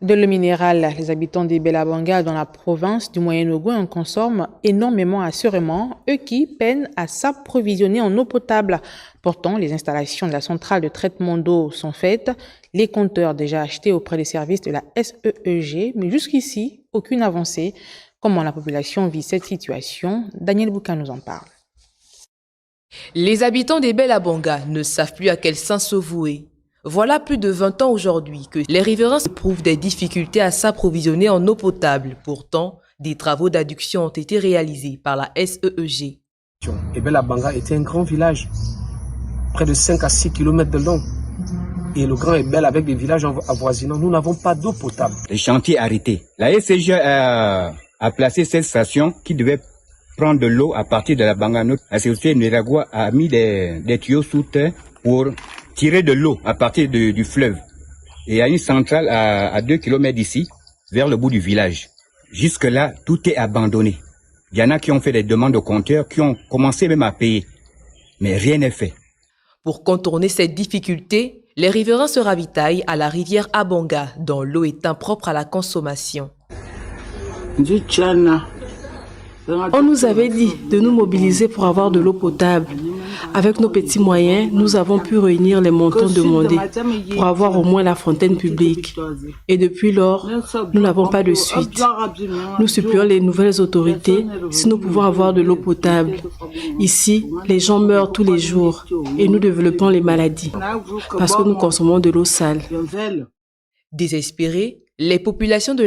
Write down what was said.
De l'eau minérale, les habitants des Bela-Banga dans la province du Moyen-Ogo en consomment énormément assurément, eux qui peinent à s'approvisionner en eau potable. Pourtant, les installations de la centrale de traitement d'eau sont faites, les compteurs déjà achetés auprès des services de la SEEG, mais jusqu'ici, aucune avancée. Comment la population vit cette situation? Daniel Bouka nous en parle. Les habitants des Bela-Banga ne savent plus à quel sens se vouer. Voilà plus de 20 ans aujourd'hui que les riverains éprouvent des difficultés à s'approvisionner en eau potable. Pourtant, des travaux d'adduction ont été réalisés par la SEEG. Et Bela-Banga était un grand village, près de 5 à 6 km de long. Et le Grand Ebel avec des villages avoisinants, nous n'avons pas d'eau potable. Les chantiers arrêtés. La SEEG a placé cette station qui devait prendre de l'eau à partir de la Banga. La société Niragua a mis des tuyaux sous terre pour tirer de l'eau à partir du fleuve. Et il y a une centrale à 2 km d'ici, vers le bout du village. Jusque-là, tout est abandonné. Il y en a qui ont fait des demandes aux compteurs, qui ont commencé même à payer. Mais rien n'est fait. Pour contourner cette difficulté, les riverains se ravitaillent à la rivière Abonga, dont l'eau est impropre à la consommation. On nous avait dit de nous mobiliser pour avoir de l'eau potable. Avec nos petits moyens, nous avons pu réunir les montants demandés pour avoir au moins la fontaine publique. Et depuis lors, nous n'avons pas de suite. Nous supplions les nouvelles autorités si nous pouvons avoir de l'eau potable. Ici, les gens meurent tous les jours et nous développons les maladies parce que nous consommons de l'eau sale. Désespérées, les populations de